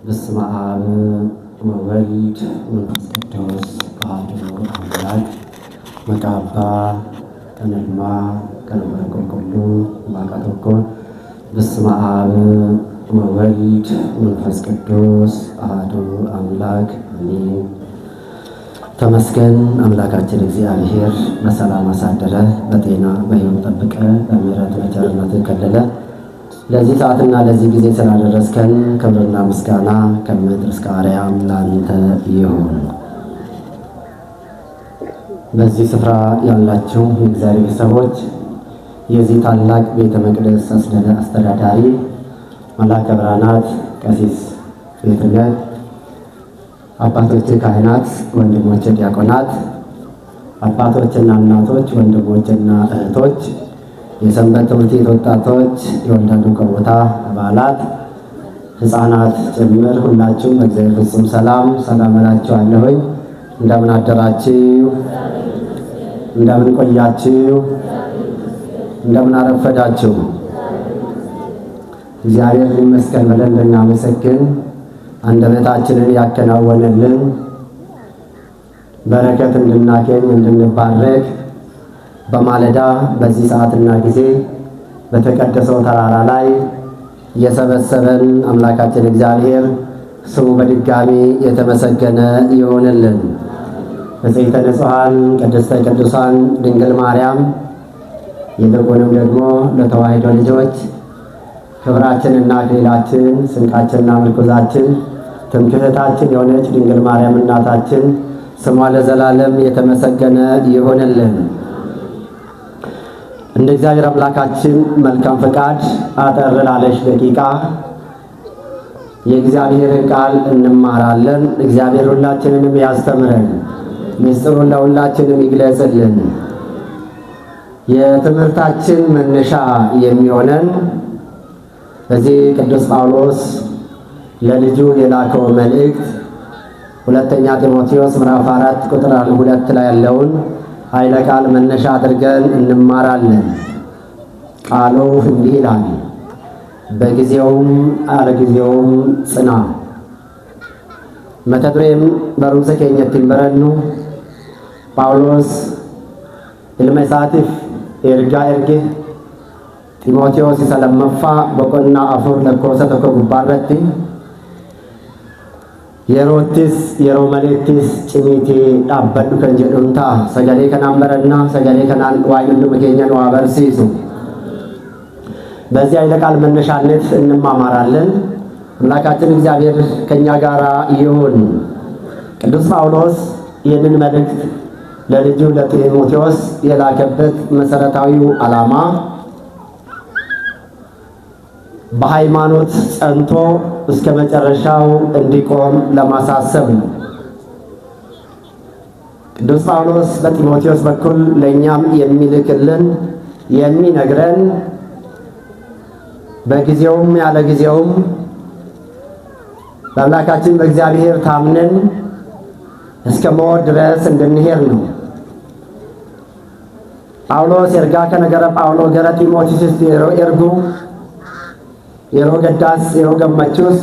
በስመ አብ ወወልድ ወመንፈስ ቅዱስ አሐዱ አምላክ መቃባ ተነድማ ከነበረ ሁሉ ማቃተኮ በስመ አብ ወወልድ ወመንፈስ ቅዱስ አሐዱ አምላክ አሜን። ተመስገን አምላካችን እግዚአብሔር በሰላም አሳደረ፣ በጤና በሕይወት ጠብቀ፣ በምሕረት በቸርነት ከለለ። ለዚህ ሰዓትና ለዚህ ጊዜ ስላደረስከን ክብርና ምስጋና ከምድር እስከ አርያም ላንተ ይሁን። በዚህ ስፍራ ያላችሁ የእግዚአብሔር ሰዎች፣ የዚህ ታላቅ ቤተ መቅደስ አስተዳዳሪ መላከ ብርሃናት ቀሲስ ቤትነት፣ አባቶች ካህናት፣ ወንድሞች ዲያቆናት፣ አባቶችና እናቶች፣ ወንድሞችና እህቶች፣ የሰንበት ትምህርት ቤት ወጣቶች፣ የወልደዱ ከቦታ አባላት፣ ሕፃናት ጭምር ሁላችሁም በእግዚአብሔር ፍጹም ሰላም እላችኋለሁኝ። እንደምን አደራችሁ? እንደምን ቆያችሁ? እንደምን አረፈዳችሁ? እግዚአብሔር ይመስገን ብለን እንድናመሰግን አንደበታችንን ያከናወነልን በረከት እንድናገኝ እንድንባረክ በማለዳ በዚህ ሰዓትና ጊዜ በተቀደሰው ተራራ ላይ የሰበሰበን አምላካችን እግዚአብሔር ስሙ በድጋሚ የተመሰገነ ይሆንልን። ንጽሕተ ንጹሐን ቅድስተ ቅዱሳን ድንግል ማርያም ይልቁንም ደግሞ ለተዋሕዶ ልጆች ክብራችንና አክሊላችን ስንቃችንና ምርኩዛችን ትምክህታችን የሆነች ድንግል ማርያም እናታችን ስሟ ለዘላለም የተመሰገነ ይሆንልን። እንደ እግዚአብሔር አምላካችን መልካም ፈቃድ አጠር ላለች ደቂቃ የእግዚአብሔርን ቃል እንማራለን። እግዚአብሔር ሁላችንንም ያስተምረን፣ ምስጢሩን ለሁላችንም ይግለጽልን። የትምህርታችን መነሻ የሚሆነን በዚህ ቅዱስ ጳውሎስ ለልጁ የላከው መልእክት ሁለተኛ ጢሞቴዎስ ምዕራፍ 4 ቁጥር 2 ላይ ያለውን ኃይለ ቃል መነሻ አድርገን እንማራለን። ቃሉ እንዲህ ይላል፣ በጊዜውም አለጊዜውም ጽና መተድሬም በሩምሰ ኬኘት ይንበረኑ ጳውሎስ ኢልመሳቲፍ ኤርጋ ኤርጌ ጢሞቴዎስ ሰለመፋ በቆና አፉር ለኮሰ ተኮ ጉባረቲ የሮቲስ የሮመሌቲስ ጭሚቲ ዳበዱ ከንጀዱንታ ሰገሌ ከናምበረና ሰገሌ ከናን ዋይሉ መገኘን ዋበርሲሱ። በዚህ አይነ ቃል መነሻነት እንማማራለን። አምላካችን እግዚአብሔር ከኛ ጋር ይሁን። ቅዱስ ጳውሎስ ይህንን መልእክት ለልጁ ለጢሞቴዎስ የላከበት መሰረታዊው ዓላማ በሃይማኖት ጸንቶ እስከ መጨረሻው እንዲቆም ለማሳሰብ ነው። ቅዱስ ጳውሎስ በጢሞቴዎስ በኩል ለእኛም የሚልክልን የሚነግረን በጊዜውም ያለ ጊዜውም በአምላካችን በእግዚአብሔር ታምነን እስከ ሞት ድረስ እንድንሄድ ነው። ጳውሎስ ኤርጋ ከነገረ ጳውሎ ገረ ጢሞቴዎስ ኤርጉ የሮ ገዳስ የሮ ገመቹስ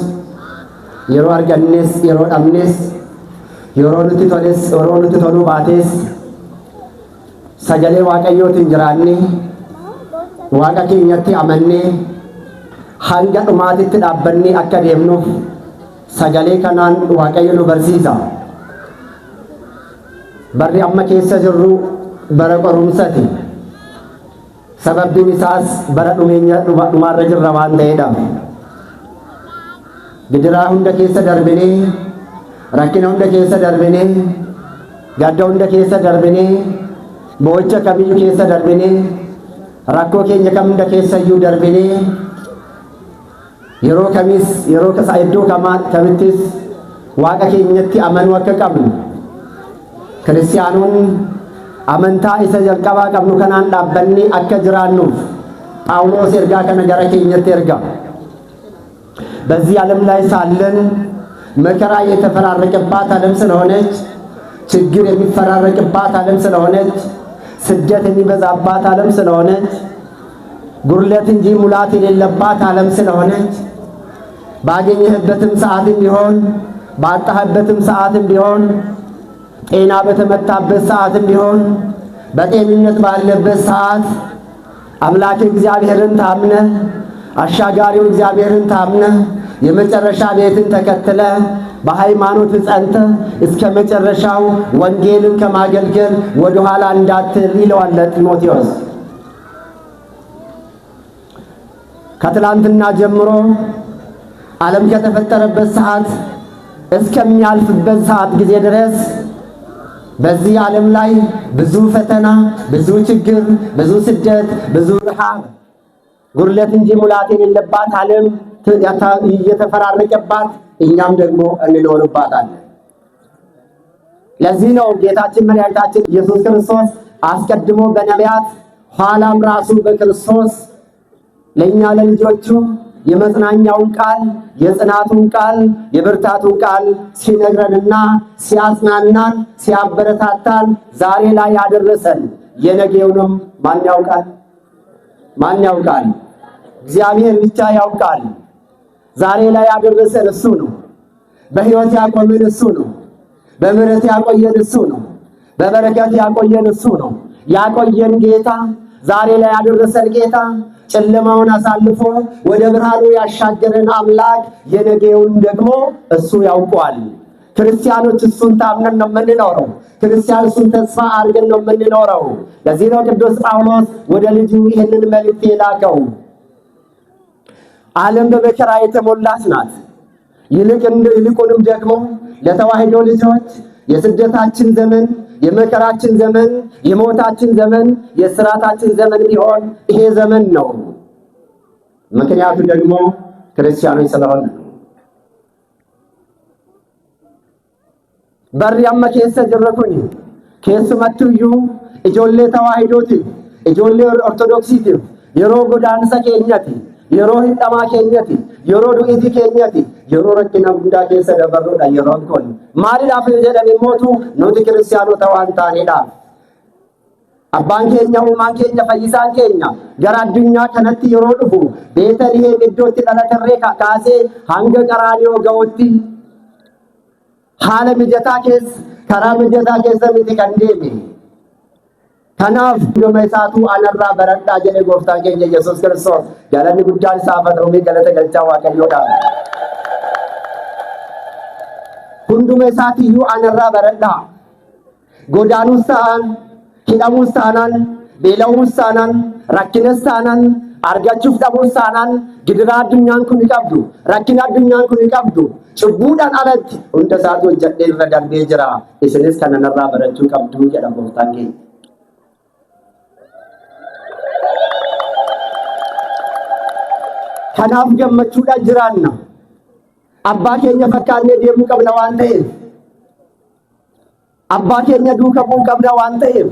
የሮ አርገኔስ የሮ ዳምኔስ የሮ ኑቲ ቶሌስ የሮ ኑቲ ቶሉ ባቴስ ሰገሌ ዋቀዮት እንጅራኒ ዋቀ ኬኘቲ አመኔ ሀንጋ ዱማቲት ዳበኒ አከ ዴምኑፍ ሰገሌ ከናን ዋቀዮ ኑ በርሲሳ በሪ አመ ኬሰ ጅሩ በረ ቆሩምሰቲ sababbiin isaas bara dhumaarra jirra waan ta'eedhaaf gidiraa hunda keessa darbinee rakkina hunda keessa darbinee gadda hunda keessa darbinee boocha kamiyyuu keessa darbinee rakkoo keenya kam hunda keessayyuu darbinee yeroo kamis yeroo iddoo kamittis waaqa keenyatti amanuu akka qabnu kiristaanonni amantaa isa jalqabaa qabnu kanaan dhaabbanni akka jiraannuuf ጳውሎስ ኤርጋ ከነገረ ኬኘት ኤርጋ በዚህ ዓለም ላይ ሳለን መከራ የተፈራረቀባት ዓለም ስለሆነች፣ ችግር የሚፈራረቅባት ዓለም ስለሆነች፣ ስደት የሚበዛባት ዓለም ስለሆነች፣ ጉርለት እንጂ ሙላት የሌለባት ዓለም ስለሆነች ባገኘህበትም ሰዓትም ቢሆን ባጣህበትም ሰዓትም ቢሆን ጤና በተመታበት ሰዓትም ቢሆን በጤንነት ባለበት ሰዓት አምላክ እግዚአብሔርን ታምነህ አሻጋሪው እግዚአብሔርን ታምነህ የመጨረሻ ቤትን ተከትለ በሃይማኖት ጸንተህ እስከ መጨረሻው ወንጌልን ከማገልገል ወደ ኋላ እንዳትል ይለዋል ለጢሞቴዎስ። ከትላንትና ጀምሮ ዓለም ከተፈጠረበት ሰዓት እስከሚያልፍበት ሰዓት ጊዜ ድረስ በዚህ ዓለም ላይ ብዙ ፈተና፣ ብዙ ችግር፣ ብዙ ስደት፣ ብዙ ረሃብ፣ ጉድለት እንጂ ሙላት የሌለባት ዓለም እየተፈራረቀባት እኛም ደግሞ እንኖርባታለን። ለዚህ ነው ጌታችን መድኃኒታችን ኢየሱስ ክርስቶስ አስቀድሞ በነቢያት ኋላም ራሱ በክርስቶስ ለእኛ ለልጆቹ የመጽናኛውን ቃል፣ የጽናቱን ቃል፣ የብርታቱን ቃል ሲነግረንና ሲያጽናናን ሲያበረታታን ዛሬ ላይ ያደረሰን የነገውንም ማን ያውቃል? ማን ያውቃል? እግዚአብሔር ብቻ ያውቃል። ዛሬ ላይ ያደረሰን እሱ ነው። በሕይወት ያቆየን እሱ ነው። በምሕረት ያቆየን እሱ ነው። በበረከት ያቆየን እሱ ነው። ያቆየን ጌታ፣ ዛሬ ላይ ያደረሰን ጌታ፣ ጨለማውን አሳልፎ ወደ ብርሃኑ ያሻገረን አምላክ የነገውን ደግሞ እሱ ያውቀዋል። ክርስቲያኖች እሱን ታምነን ነው የምንኖረው። ክርስቲያን እሱን ተስፋ አድርገን ነው የምንኖረው። ለዚህ ነው ቅዱስ ጳውሎስ ወደ ልጁ ይህንን መልእክት የላከው። ዓለም በመከራ የተሞላች ናት። ይልቁንም ደግሞ ለተዋህዶ ልጆች የስደታችን ዘመን፣ የመከራችን ዘመን፣ የሞታችን ዘመን፣ የስራታችን ዘመን ቢሆን ይሄ ዘመን ነው። ምክንያቱ ደግሞ ክርስቲያኖች ስለሆነ ነው። በሪያም ከሰ ጀረኩኝ ከስመቱዩ እጆሌ ተዋህዶት እጆሌ ኦርቶዶክሲት የሮ ጎዳንሰ ከኛቲ የሮ ህጠማ ከኛቲ የሮ ዱኢቲ ከኛቲ የሮ ረኪና ጉዳ ከሰ ደበሮዳ የሮ እንኮን ማሊዳፍ የጀደን ሞቱ ኖቲ ክርስቲያኖ ተዋንታኔዳ አባን ኬኛ ኡማን ኬኛ ፈይሳን ኬኛ ገራ አዱኛ ከነቲ የሮ ዱፉ ቤተልሔም እዶት ጠለተሬ ካሴ ሃንገ ቀራኒዮ ገውቲ haala mijataa keessa karaa mijataa keessa miti kan deeme. Kanaaf dhuma isaatu anarraa baradhaa jedhe gooftaan keenya Yesuus Kiristoos. Galanni guddaan isaaf haa ta'u galata galchaa Waaqayyoodha. Hunduma isaatiyyuu anarraa baradhaa. Godaanuus ta'an, hidhamuus ta'an, beela'uus ta'an, rakkinas ta'an, argachuuf dhabuus ta'an, gidiraa addunyaan kun ni qabdu, rakkina addunyaan kun ni qabdu. Cubbuudhaan alatti hunda isaatu hojjedhee irra darbee jira. Isinis kanarraa barachuu qabdu jedha gooftaan keenya. Kanaaf gammachuudhaan jiraanna. Abbaa keenya fakkaannee deemuu qabna waan ta'eef, abbaa keenya duukaa bu'uu qabna waan ta'eef,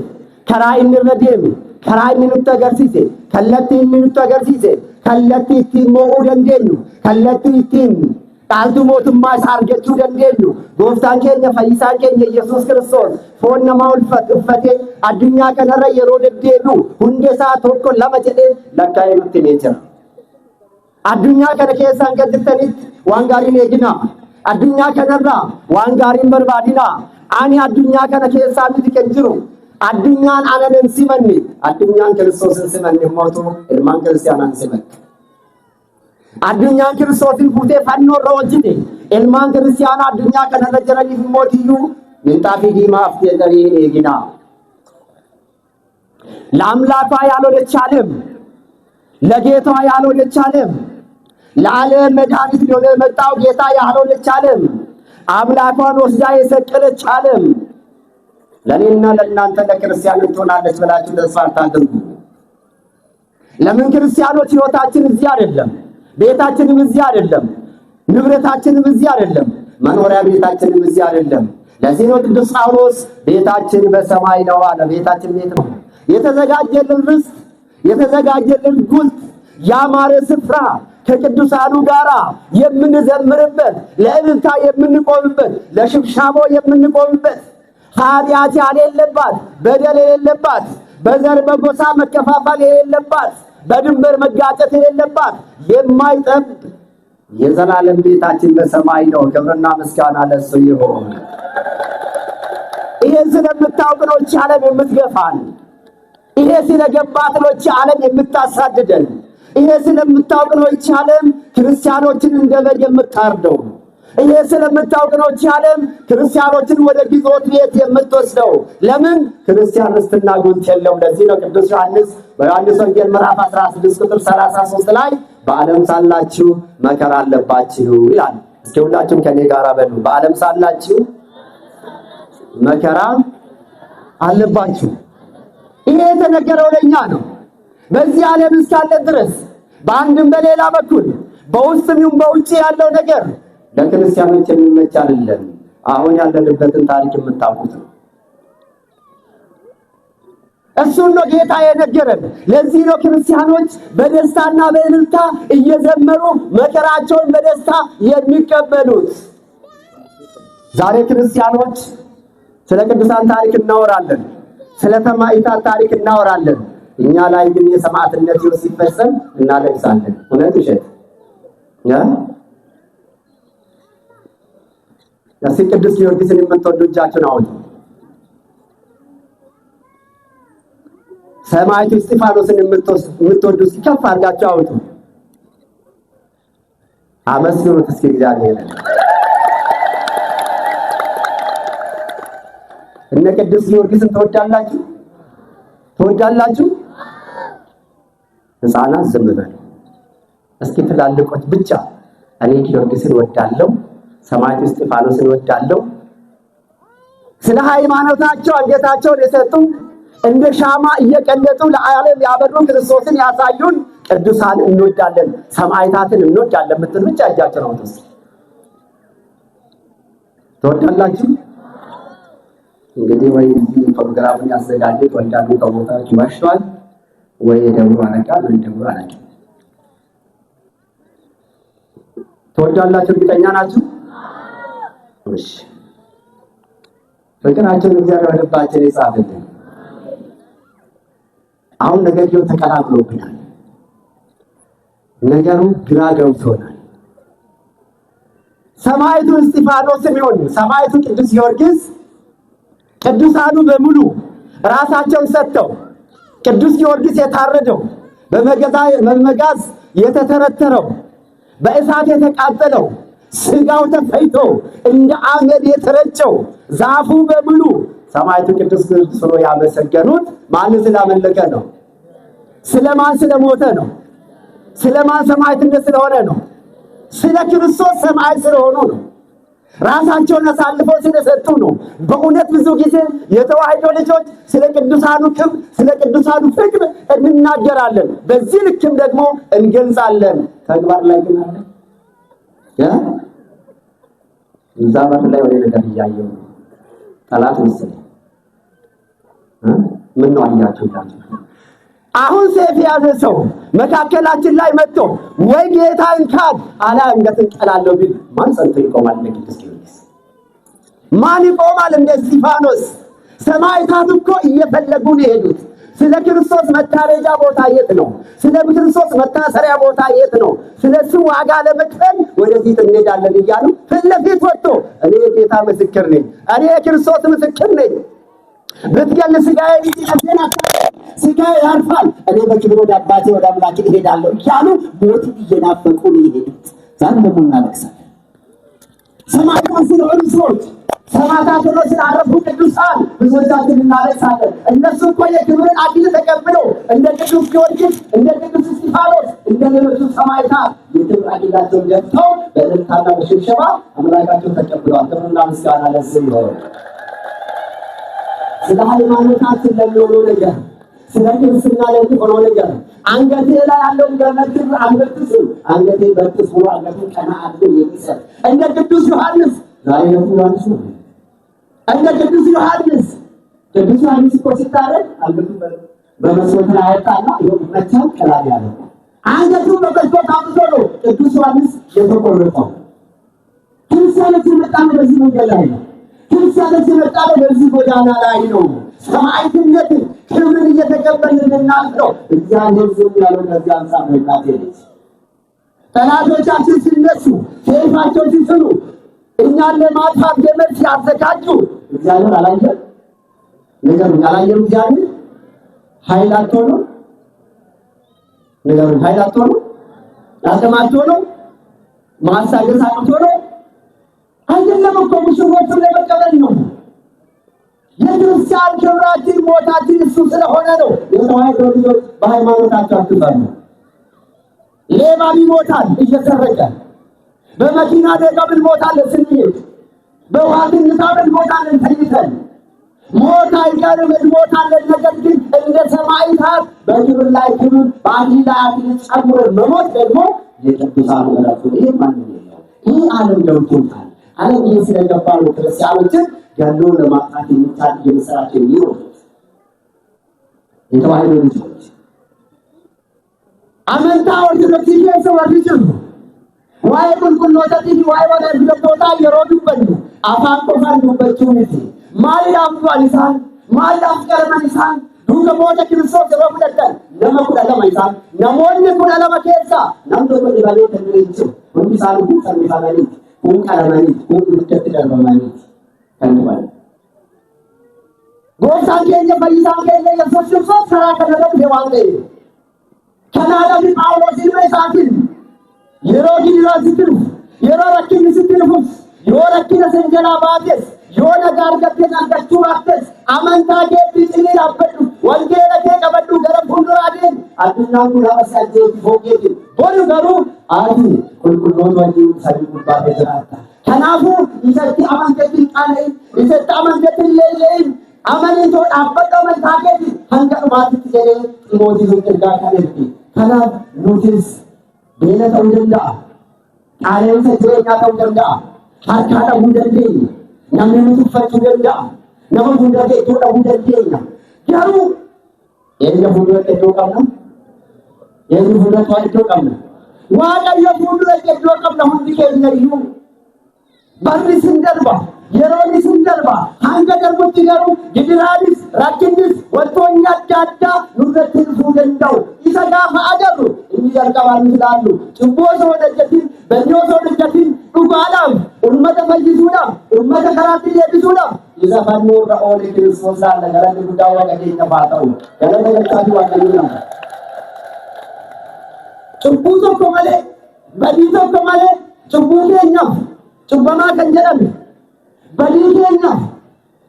karaa inni irra deeme, karaa inni nutti agarsiise, kallattii inni nutti agarsiise, kallattii ittiin mo'uu dandeenyu, kallattii ittiin dhaaltuu mootummaa isaa argachuu dandeenyu gooftaan keenya fayyisaan keenya Yesuus Kiristoos foon namaa uffatee addunyaa kanarra yeroo deddeebi'u hundi isaa tokko lama jedhee lakkaa'ee nutti himee jira. Addunyaa kana keessaan gad jirtanitti waan gaariin eeginaa. Addunyaa kanarraa waan gaariin barbaadinaa. Ani addunyaa kana keessaa miti kan jiru. Addunyaan ana hin simanne, addunyaan Kiristoos hin simanne immoo ilmaan kiristaanaa hin simanne. Addunyaan Kiristoosin fuutee fannoo irra hojjete ilmaan kiristaanaa addunyaa kanarra jiraniif mootiyyuu minxaafii diimaa haftee darii eeginaa. ለአምላኳ ያልሆነች ዓለም ለጌቷ ያልሆነች ዓለም ለዓለም መድኃኒት ሊሆን የመጣው ጌታ ያልሆነች ዓለም አምላኳን ወስዳ የሰቀለች ዓለም ለእኔና ለእናንተ ለክርስቲያኖች ትሆናለች ብላችሁ ተስፋ አታድርጉ። ለምን ክርስቲያኖች ሕይወታችን እዚህ አይደለም፣ ቤታችንም እዚህ አይደለም፣ ንብረታችንም እዚህ አይደለም፣ መኖሪያ ቤታችንም እዚህ አይደለም። ለዚህ ነው ቅዱስ ጳውሎስ ቤታችን በሰማይ ነው አለ። ቤታችን ቤት ነው፣ የተዘጋጀልን ርስት፣ የተዘጋጀልን ጉልት፣ ያማረ ስፍራ ከቅዱሳኑ ጋራ የምንዘምርበት፣ ለእልልታ የምንቆምበት፣ ለሽብሻቦ የምንቆምበት፣ ኃጢአት የሌለባት፣ በደል የሌለባት፣ በዘር በጎሳ መከፋፈል የሌለባት፣ በድንበር መጋጨት የሌለባት፣ የማይጠብ የዘላለም ቤታችን በሰማይ ነው። ክብርና ምስጋና ለእሱ ይሁን። ይሄን ስለምታውቅ ነው ይህች ዓለም የምትገፋን። ይሄ ስለገባት ነው ይህች ዓለም የምታሳድደን። ይሄ ስለምታውቅ ነው ይህች ዓለም ክርስቲያኖችን እንደ በግ የምታርደው። ይሄ ስለምታውቅ ነው ይህች ዓለም ክርስቲያኖችን ወደ ግዞት ቤት የምትወስደው። ለምን? ክርስቲያን ርስትና ጉልት የለውም። ለዚህ ነው ቅዱስ ዮሐንስ በዮሐንስ ወንጌል ምዕራፍ 16 ቁጥር 33 ላይ በዓለም ሳላችሁ መከራ አለባችሁ ይላል። እስኪ ሁላችሁም ከኔ ጋር በሉ፣ በዓለም ሳላችሁ መከራ አለባችሁ። ይሄ የተነገረው ለኛ ነው። በዚህ ዓለም እስካለ ድረስ በአንድም በሌላ በኩል በውስጥም ይሁን በውጭ ያለው ነገር ለክርስቲያኖች የሚመች አይደለም። አሁን ያለንበትን ታሪክ የምታውቁት ነው። እሱን ነው ጌታ የነገረን። ለዚህ ነው ክርስቲያኖች በደስታና በእልልታ እየዘመሩ መከራቸውን በደስታ የሚቀበሉት። ዛሬ ክርስቲያኖች ስለ ቅዱሳን ታሪክ እናወራለን፣ ስለ ሰማዕታት ታሪክ እናወራለን። እኛ ላይ ግን የሰማዕትነት ሕይወት ሲፈጸም እናለቅሳለን። እውነት ውሸት? እስኪ ቅዱስ ጊዮርጊስን የምትወዱ እጃችሁን አውጡ። ሰማዕቱ እስጢፋኖስን የምትወዱ እስኪ ከፍ አድርጋችሁ አውጡ። አመስግኑት እስኪ እግዚአብሔርን። እነ ቅዱስ ጊዮርጊስን ትወዳላችሁ? ትወዳላችሁ? ሕፃናት ዝም በሉ እስኪ። ትላልቆች ብቻ እኔ ጊዮርጊስን ወዳለሁ፣ ሰማዕቱ እስጢፋኖስን ወዳለሁ። ስለ ሃይማኖታቸው አንገታቸውን የሰጡ እንደ ሻማ እየቀለጡ ለዓለም ያበሩ ክርስቶስን ያሳዩን ቅዱሳን እንወዳለን፣ ሰማዕታትን እንወዳለን የምትሉ ብቻ እጃችሁን አውጡ። ትወዳላችሁ? እንግዲህ ወይ ፕሮግራሙን ያዘጋጁት ወይ ደግሞ ከቦታዎች ይዋሽቷል ወይ ደግሞ አረቃል ወይ ደግሞ አረቃ። ትወዳላችሁ? እርግጠኛ ናችሁ? እሺ፣ ፍቅራችሁን እግዚአብሔር ልባችን ይጻፍልን። አሁን ነገርየው ተቀላቅሎብናል። ነገሩ ግራ ገብቶናል። ሰማዕቱ እስጢፋኖስም ይሁን ሰማዕቱ ቅዱስ ጊዮርጊስ ቅዱሳኑ በሙሉ ራሳቸውን ሰጥተው ቅዱስ ጊዮርጊስ የታረደው በመጋዝ የተተረተረው በእሳት የተቃጠለው ስጋው ተፈይቶ እንደ አመድ የተረጨው ዛፉ በሙሉ ሰማዕቱ ቅዱስ ጊዮርጊስ ሆኖ ያመሰገኑት ማንን ስላመለከ ነው? ስለማን ስለሞተ ነው? ስለማን ሰማዕትነት ስለሆነ ነው? ስለ ክርስቶስ ሰማዕት ስለሆኑ ነው። ራሳቸውን አሳልፈው ስለሰጡ ነው። በእውነት ብዙ ጊዜ የተዋሕዶ ልጆች ስለ ቅዱሳኑ ክብር፣ ስለ ቅዱሳኑ ፍቅር እንናገራለን። በዚህ ልክም ደግሞ እንገልጻለን። ተግባር ላይ ግን አለ እዛ በር ላይ ወደ ነገር እያየው ነው። ጠላት መሰለኝ ምን ነው አያችሁ? አሁን ሰይፍ የያዘ ሰው መካከላችን ላይ መጥቶ ወይ ጌታን ካድ አላ አንገትን ቀላለሁ ቢል ማን ጸንቶ ይቆማል? ለቅዱስ ጊዮርጊስ ማን ይቆማል? እንደ እስጢፋኖስ ሰማዕታት እኮ እየፈለጉ ነው የሄዱት። ስለ ክርስቶስ መታረጃ ቦታ የት ነው? ስለ ክርስቶስ መታሰሪያ ቦታ የት ነው? ስለሱ ዋጋ ለመክፈል ወደፊት እንሄዳለን እያሉ ፊት ለፊት ወጥቶ እኔ የጌታ ምስክር ነኝ፣ እኔ የክርስቶስ ምስክር ነኝ፣ ብትገል ስጋዬ ሊጤና ስጋዬ ያርፋል፣ እኔ በክብር ወደ አባቴ ወደ አምላኬ እሄዳለሁ እያሉ ሞትን እየናፈቁ ነው የሄዱት። ዛሬ ደግሞ እናለቅሳለን። ሰማዕታት ስለሆኑ ሰዎች ሰማዕታት ሆነው ስላረፉ ቅዱሳን ብዙዎቻችን እናለቅሳለን። እነሱ እኮ የክብርን አክሊል ተቀብለው እንደ ቅዱስ ጊዮርጊስ እንደ ቅዱስ እስጢፋኖስ እንደ ሌሎቹ ሰማዕታት የክብር አክሊላቸውን ደፍተው በእልልታና በሽብሸባ አምላካቸውን ተቀብለዋል። ክብርና ምስጋና ለእሱ ይሁን። ስለ ሃይማኖታችን ለሚሆነው ነገር፣ ስለ ክርስትና ለሚሆነው ነገር አንገቴ ላይ ያለው ገመድ አንበጥስ፣ አንገቴ በጥስ ብሎ አንገቱን ቀና አድርጎ የሚሰጥ እንደ ቅዱስ ዮሐንስ ዛሬ ዮሐንስ ነው። እንደ ቅዱስ ዮሐንስ እኮ ሲታረድ አንገቱን በመስዋዕት ላይ አወጣና ይወጣቻል ቀላል ያለው አንገቱን በመስዋዕት አውጥቶ ነው ቅዱስ ዮሐንስ የተቆረጠው። ክርስቲያኖች የመጣው በዚህ መንገድ ላይ ነው። ክርስቲያኖች የመጣው በዚህ ጎዳና ላይ ነው። ሰማዕትነት ክብርን እየተቀበልን እናልፈው። እግዚአብሔር ዝም ያለው ከዚህ አንጻር ነው። ጠላቶቻችን ሲነሱ ሰይፋቸው ሲስሉ እኛን ለማጥፋት ገመድ ሲያዘጋጁ እግዚአብሔር አላየም? ነገሩን አላየም? እግዚአብሔር ኃይል አጥቶ ነው? ነገሩን ኃይል አጥቶ ነው? አቅም አጥቶ ነው? ማሳገስ አጥቶ ነው? አይደለም እኮ ሙሽሮቹን ለመቀበል ነው። የክርስቲያን ክብራችን ሞታችን እሱ ስለሆነ ነው። የተዋሕዶ ልጆች በሃይማኖታቸው አትፈሩ። ሌባ ይሞታል እየሰረቀ፣ በመኪና አደጋ እንሞታለን ስንሄድ፣ በውሃ ትንታ እንሞታለን ተኝተን። ሞት አይቀርም እንሞታለን። ነገር ግን እንደ ሰማዕታት በክብር ላይ ክብር በአክሊል ላይ አክሊል ጨምሮ መሞት ደግሞ የቅዱሳን እረፍት ነው። ይሄ ማንም የለው። ይህ ዓለም ገብቶታል። ዓለም ይህ ስለገባ ነው ክርስቲያኖችን ገሎ ለማጥፋት የሚቻል የምስራች የሚወጡት የተዋሕዶ ልጆች አመንታ ኦርቶዶክስ ይሄ ወርጅም ዋይ ቁልቁል ወጣት ዋይ ወደ ቢለቦታ የሮዱበት አፋን ቆፋን ዱበቹት ማላም ጧሊሳን ማላም ቀለማኒሳን ዱከ ሞተ ክርስቶስ ረቡደተን ለማኩዳ ለማይሳን ነሞን ኩዳ ለማከሳ ነምቶ በዲባሌ ተንሪቹ ወንዲሳን ኩሰን ሚፋናኒ ኩን ቀለማኒ ኩን ዱከት ደርበማኒ ከንባል ጎሳን ከየ ፈይሳን ከየ ኢየሱስ ክርስቶስ ሰራ ከነበት ደዋንዴ ከናዳም ጳውሎስ ይመሳትን የሮጊ ራስትን የራራኪን ስትልፉስ የወረኪነ ሰንጀላ ባቴስ የሆነ ጋር ከተናገቹ አጥተስ አመንታ ከቢጥኒ አበዱ ወንጌለ ከቀበዱ ገረብ ሁንራዲን አድናው ያሳጀ ፎጌት ቦሉ ገሩ አዲ ቁልቁሎት ወዲ ሰዱ ባበዘራታ ከናፉ ይሰጥ አመንከቲን ቃለ ይሰጥ አመንከቲን ለለይ አመንቶ አበቀው መንታከት አንቀር ማጥት ገለ ጢሞቲ ዝቅጋ ካለቲ ከናፍ ኖቲስ ቤለተው ደንዳ ቃሌው ተጀኛ ተው ደንዳ harkada hundandee namni nutuffachuu danda'a nama hundate iddoo dhabuu dandeenya garuu eenyu fuuldura iddoo qabna eenyu fuuldura iddoo qabna waaqayyo fuuldura iddoo qabna hundi keenya iyyuu barri sin darba yeroon sin darba hanga darbutti garuu gidiraanis rakkinnis wantoonni adda addaa nurratti dhufuu danda'u isa gaafa agarru inni jalqabaan ilaallu cubboo osoo hojjetin banyoo osoo hojjetin dhugaadhaaf ummata fayyisuudhaaf ummata karaatti deebisuudhaaf isa fannoo irra oole Kiristoos laalla galata guddaa waaqa keenya haa ta'u galata galchaati waaqayyoon cubbuu tokko malee badii tokko malee cubbuu keenyaaf cubbamaa kan jedhame badii keenyaaf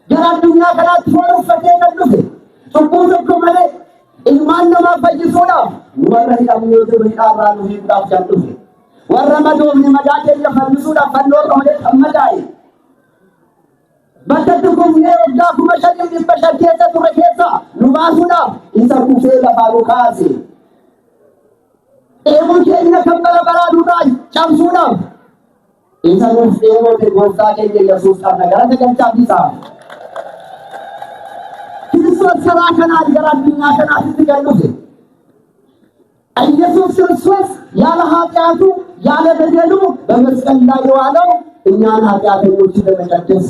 gara addunyaa kanaatti foon uffatee kan dhufe cubbuu tokko malee ilmaan namaa fayyisuudhaaf warra hidhamnee jiru hidhaarraa nu hiikuudhaaf kan dhufe warra madoofne madaa keenya fayyisuudhaaf fannoo irra olee kan madaa'e bakka tukumnee waggaa 5,500 keessa ture keessa nu baasuudhaaf isa kufee lafaa nu kaase eeboo keenya kan bara baraa duudhaa cabsuudhaaf isa nuuf eeboote gooftaa keenya Yesuus kana galata galchaaf isaa Kiristoos karaa kanaan gara addunyaa kanaatti kan dhufe ኢየሱስ ክርስቶስ ያለ ኃጢአቱ ያለ በደሉ በመስቀል ላይ የዋለው እኛን ኃጢአተኞችን ለመቀደስ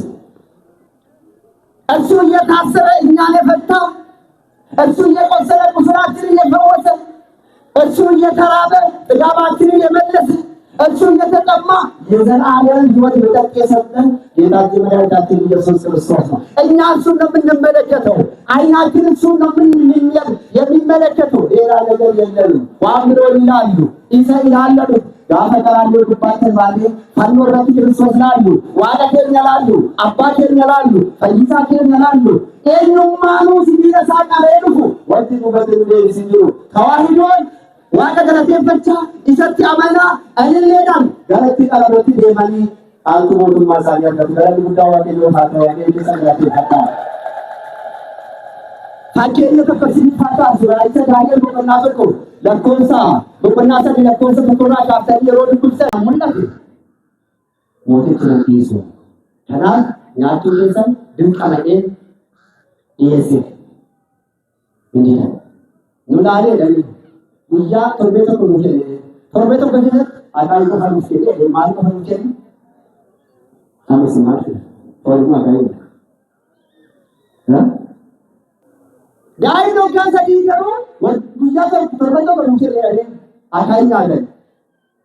እሱ እየታሰረ እኛን የፈታው እሱ እየቆሰለ ቁስላችንን የፈወሰ እሱ እየተራበ ጥጋባችንን የመለሰ እሱ እየተጠማ የዘላለም ሕይወት መጠጥ የሰጠን ጌታችን መድኃኒታችን ኢየሱስ ክርስቶስ ነው። እኛ እሱን ነው የምንመለከተው። አይናችን እሱን ነው የሚመለከተው። ሌላ ነገር የለንም። ዋምሮ ይላሉ ኢሳ ይላሉ ጋፈ ቀራንዮ ጉባኤ ባለ ፈኖረት ክርስቶስ ላሉ ዋዳ ከኛላሉ አባቴ ከኛላሉ ፈይሳ ከኛላሉ ኤኑማኑ ሲቢረሳ ቀረዱ ወጥቱ በትንዴ ሲቢሩ ተዋሂዶን ዋዳ ገለቴፈቻ ኢሰቲ አመና አይሌዳም ገለቲ ቀለበቲ ደማኒ አልቱ ሞቱን ማሳያ ገለቲ ጉዳዋ ከሎ ታተው ያኔ ተሰራቲ ፈታ ታኬለ ተፈሲኒ ፈታ ሱራይተ ዳንኤል በመናፈቁ ለኮንሳ በመናሰ ለኮንሳ ተቆራ ካፍተኒ ሮድ ኩልሰ ሙላክ ሞቴ ትንዲሱ ከና ያቱ ለሰን ድንቃ መጤ ኢየስ እንዴ ኑላሌ ለኒ ውያ ተርቤቶ ከሆነ አካል ከፈሉስ ከደ ማል ከፈሉስ ከደ አመስ ማለት ወርማ ጋይ ጋይ ነው ካንሰ ዲገሩ ውያ ተርቤቶ ከሆነ አካል ያለ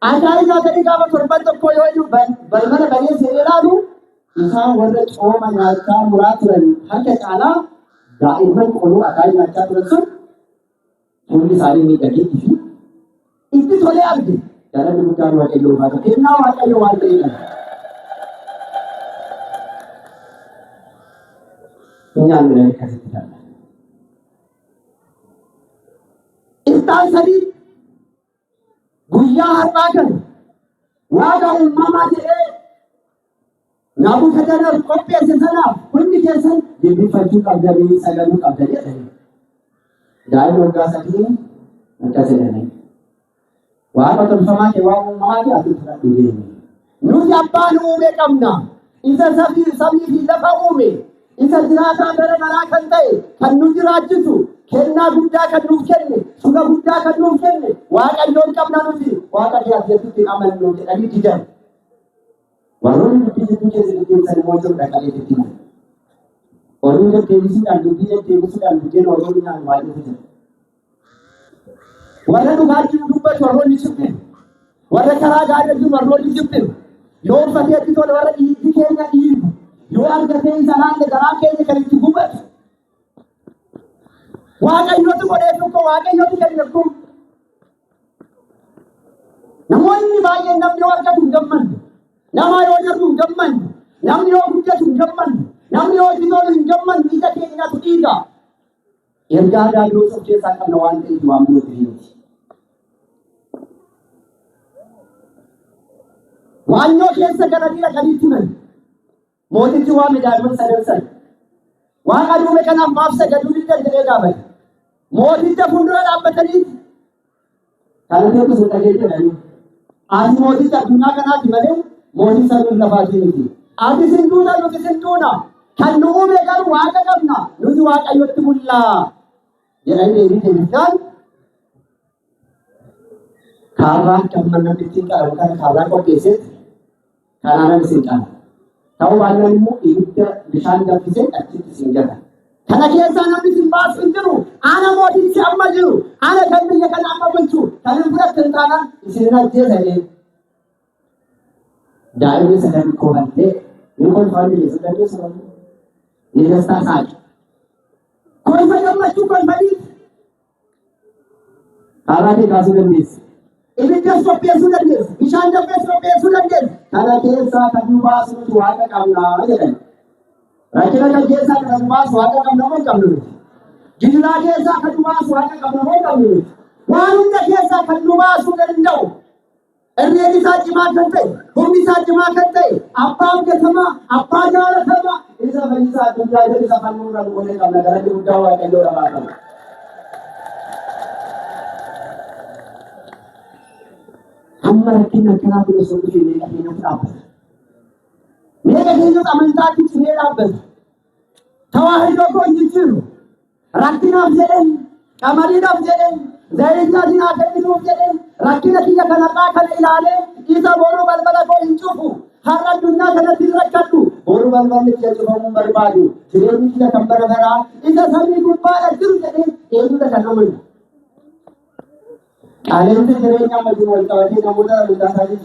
አካይና ከዲጋባ ተርበተ ኮዮዩ በልመለ በኔስ ይላሉ ኢሳን ወደ ጾማ ያታ ሙራትረን ሀከ ጫላ ዳኢመን ቆሎ አካይና ቻትረሱ ሁሉ ሳሪ ሚቀቂ ኢቲ ቶሌ አብዲ ያረብ ጉዳዩ ወቀዩ ባታ ከና ዋቀዩ ዋልተ ይላል እኛ ምን ከሰተታል ኢስታን ሰዲ ጉያ አርባከን ዋጋው ማማቴ ናቡ ከተነር ቆጴ ሲሰና ሁሉ ከሰን የሚፈጁ ቀብደሪ ሰገዱ ቀብደሪ ዳይ ወጋሰቲ እንተሰለነ ዋጋው ተፈማቴ ዋው ማማቴ አትተራዱ ኑዚ አባኑ በቀምና ኢዘ ሰፊ ሰሚ ለፈኡሜ ኢዘ ጅራታ በረመራ ከንታይ ከኑ ጅራጅቱ ከና ጉዳ ከኑ ከነ ሱጋ ጉዳ ከኑ ከነ ዋቀዮን ቀምና ኑዚ ዋቀያ የቱቲ አመን ነው ከዲ ዲጀን ወሮን ዲጂቱ ከዚህ ሰለሞን ተቀለ ዲቲ ወሮን ከዲሲ አንዱ ዲጂ ዲሲ አንዱ ዲጂ ወሮን ያን ማለት ነው ወረዱ ጋጂ ዱበት ወሮን ይችብን ወረ ከራ ጋጂ ወሮን ይችብን ዮር ፈቴት ቶለ ወረ ይዲከኛ ይይ ዮር ገተይ ሰላም ለጋራከ ከሪት ጉበት ዋቀዮት ወደቱ ዋቀዮት ከነኩ ነሞኒ ባየ ነምኒ ወርቀቱ ገመን ነማይ ወደቱ ገመን ነምኒ ወርቀቱ ገመን ነምኒ ወዲቶል ገመን ይተከኛ ቱዲጋ የርጋዳ ዶሰፍ ተሳቀነ ዋንተ ይዋምዶ ትሪት ዋኞ ከሰ ገረዲላ ከዲት ነን ሞቲቲ ዋም ዳርመን ሰደሰን ዋቃዱ መከና ማፍሰ ገዱ ሊደል ደጋበ ሞቲቲ ፉንዱራ ዳበተሊት ካለቴቱ ሰጠገይተ ነኝ አዲ ሞቲቲ አዱና ከናት መለ ሞቲ ሰሩን ለፋቲ ነኝ አዲ ሲንዱና ሉቲ ሲንዱና ከኑ መገሩ ዋቀቀምና ሉቲ ዋቀዮት ሙላ የራይ ዴቪድ ይልካል ካራ ከመነ ቢቲካ ካራ ቆቄሴት ካናን ሲንቃ ታው ባለሙ ይብደ ዲሻን ዳፊሴ አጥቲ ሲንገራ ከነከዛ ነው ቢስባስ እንድሩ አነ ሞዲ ሲያማጁ አነ ከምን የከናማበቹ ተንብረት እንታና ሲናጀ ዘለ ዳይብ ሰለም ኮንቴ ይቆን ፋሚሊ ስለደ ሰለም ይደስታ ሳቅ ኮን ፈደመቹ ኮን ፈዲ አራቴ ካሱ ደምስ ኢብደስ ሶፔሱ ደምስ ኢሻን ደምስ ሶፔሱ ደምስ ከነከዛ ከዱባስ ዋቀ ቀምና አይደለም राजला केसा कदमास वाका कमनो कमनो जिला केसा कदमास वाका कमनो कमनो वारुंद केसा कदमास उदंडो एरेदी साजिमा करते भूमि साजिमा करते अप्पाम के थमा अप्पा जाल थमा इसा बनिसा दुनिया के इसा फनमुरा बोले का नगर के उठावा के लोरा बात हमर की नकरा को सोच के लेके न प्राप्त मेरे जो अमलता की छेड़ाबत ተዋህዶ ኮንጅሩ ራኪና ፍጀደን ከመሪና ፍጀደን ዘይጃዲና ከዲኑ ፍጀደን ራኪና ኪያ ከናቃ ከሌላለ ኢዛ ቦሩ በልበለ ኮንጩፉ ሐረዱና ከነትረከዱ ቦሩ በልበለ ጀጭፈሙ በርባዱ ስለሚ ኪያ ከበረበራ ኢዛ ሰሚ ጉባለ ድምጽ ኤዱ ተከነመ ቃለንተ ደረኛ መድን ወልታወቴ ነሙዳ ለዳሳጂ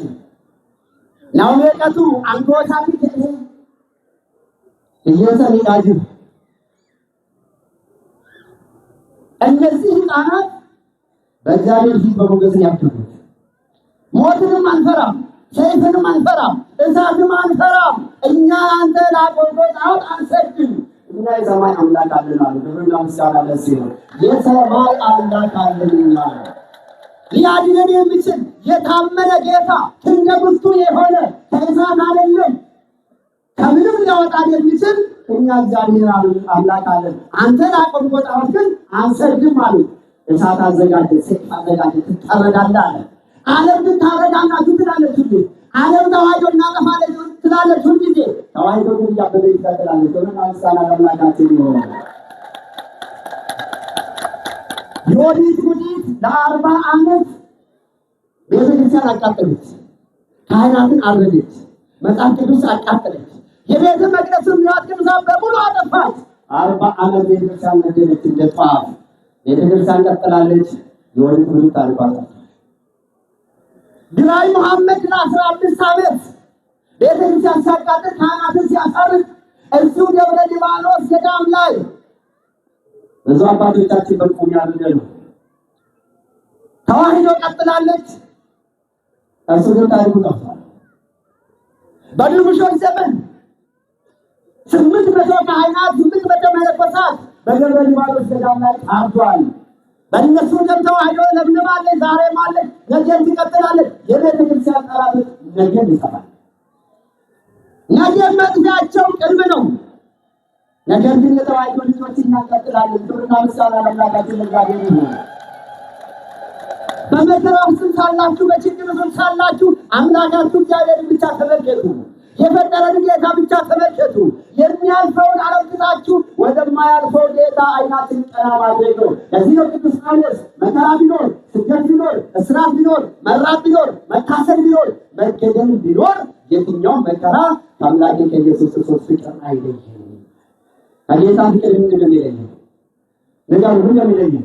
ናው መቀቱ አንጎታ ቢተ እየሰሚ ዳጅ እነዚህ ህፃናት በእግዚአብሔር ፊት በሞገስ ያድጉት ሞትንም አንፈራም ሰይፍንም አንፈራም እሳትንም አንፈራም እኛ አንተ ላቆቆት አውጥ አንሰግድም እኛ የሰማይ አምላክ አለን አሉ ክብርና ምስጋና ለእሱ ይሁን የሰማይ አምላክ አለንና ሊያድነን የሚችል የታመነ ጌታ ክንደ ብርቱ የሆነ ከእሳት አይደለም ከምንም ሊያወጣን የሚችል እኛ እግዚአብሔር አምላክ አለን አንተ ላቆቆት አውጥ ግን አንሰግድም አሉ እሳት አዘጋጀ ሰይፍ አዘጋጀ ትታረዳለህ አለ ዓለም ትታረዳና ትላለች ሁሉ ዓለም ተዋህዶና ጠፋለች ትላለች ሁሉ ጊዜ ተዋህዶ ግን ያበበ ይቀጥላለች ወለና ምስጋና ለአምላካችን ይሁን ዮዲት ለ40 ዓመት ቤተክርስቲያን አቃጠለች ካህናትን አረደች መጽሐፍ ቅዱስ አቃጠለች የቤተ መቅደስን ያጥቅምዛም በሙሉ አጠፋች 40 ዓመት ቤተክርስቲያን ነደለች እንደጧፍ ቤተክርስቲያን ቀጥላለች የወዲት ታሪኳ ግራኝ መሐመድ ለ15 ዓመት ቤተክርስቲያን ሲያቃጥል ካህናትን ሲያሳርፍ እዚሁ ደብረ ሊባኖስ ገዳም ላይ ብዙ አባቶቻችን በቁም ያሉት ተዋህዶ ቀጥላለች። እሱ ግን ታሪኩ ጠፍቷል። በድርቡሾች ዘመን 800 ካህናት 800 መነኮሳት በደብረ ሊባኖስ ገዳም ላይ ታርዷል። በእነሱ ደም ተዋህዶ ለምልማለች፣ ዛሬም አለች፣ ነገም ትቀጥላለች። የቤተክርስቲያን ጠላት ነገም ይጠፋል። ነገም መጥፊያቸው ቅርብ ነው። ነገር ግን የተዋህዶ ልጆች እናቀጥላለን። ክብርና ምስጋና ለአምላካችን ለእግዚአብሔር ይሁን። በመከራ ውስጥ ሳላችሁ በችግር ውስጥ ሳላችሁ አምላካችሁ እግዚአብሔርን ብቻ ተመልከቱ። የፈጠረን ጌታ ብቻ ተመልከቱ። የሚያልፈውን አለምታችሁ ወደማያልፈው ጌታ አይናችን ቀና ማድረግ ነው። ለዚህ ነው ቅዱስ ጳውሎስ መከራ ቢኖር፣ ስደት ቢኖር፣ እስራት ቢኖር፣ መራብ ቢኖር፣ መታሰር ቢኖር፣ መገደል ቢኖር የትኛውም መከራ ከአምላኬ ከኢየሱስ ክርስቶስ ፍቅር አይለይም። ከጌታ ፍቅር ምንድን ነው የሚለየው? ንገሩ። ምንድን ነው የሚለየው?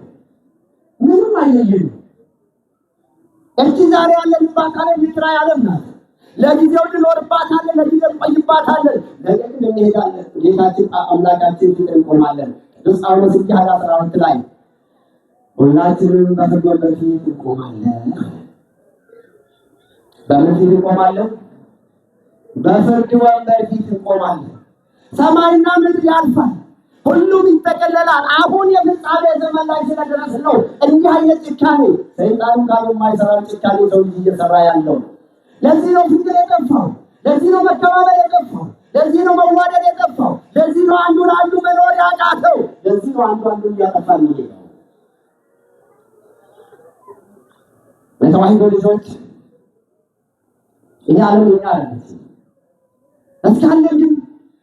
ምንም አይለይም። እቺ ዛሬ ያለንባት ዓለም የትራይ ዓለም ናት። ለጊዜው እንኖርባታለን፣ ለጊዜው እንቆይባታለን። ነገር ግን እንሄዳለን። ጌታችን አምላካችን ፊት እንቆማለን። ቅዱስ ጳውሎስ እንዲህ አለ 12 ላይ ሁላችንም በፍርድ ወንበር ፊት እንቆማለን። በምን ፊት እንቆማለን? በፍርድ ወንበር ፊት እንቆማለን። ሰማይና ምድር ያልፋል፣ ሁሉም ይጠቀለላል። አሁን የፍጻሜ ዘመን ላይ ስለደረስን ነው እንዲህ አይነት ጭካኔ ሰይጣን ጋር የማይሰራ ጭካኔ ሰው ልጅ እየሰራ ያለው። ለዚህ ነው ፍቅር የጠፋው። ለዚህ ነው መከባበር የጠፋው። ለዚህ ነው መዋደድ የጠፋው። ለዚህ ነው አንዱ ለአንዱ መኖር ያቃተው። ለዚህ ነው አንዱ አንዱን እያጠፋ የሚሄደው። የተዋህዶ ልጆች ይሄ ዓለም የኛ አይደለም። እስካለን ግን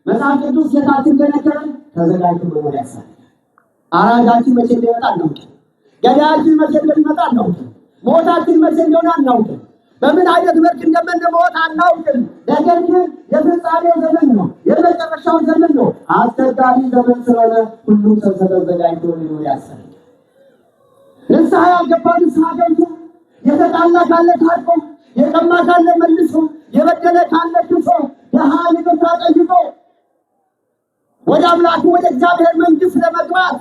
መጽሐፍ ቅዱስ ጌታችን እንደነገረን ተዘጋጅቶ መኖር ያስፈልጋል። አራጃችን መቼ እንደሚመጣ አናውቅም። ገዳያችን መቼ እንደሚመጣ አናውቅም። ሞታችን መቼ እንደሆነ አናውቅም። በምን አይነት መልክ እንደምንሞት አናውቅም። ነገር ግን የፍጻሜው ዘመን ነው፣ የመጨረሻው ዘመን ነው። አስቸጋሪ ዘመን ስለሆነ ሁሉም ሰው ተዘጋጅቶ ሊኖር ያስፈልጋል። ንስሐ ያልገባ ንስሐ ገብቶ፣ የተጣላ ካለ ታርቆ፣ የቀማ ካለ መልሶ፣ የበደለ ካለ ክሶ፣ ድሃ ይቅርታ ጠይቆ ወደ አምላኩ ወደ እግዚአብሔር መንግሥት ለመግባት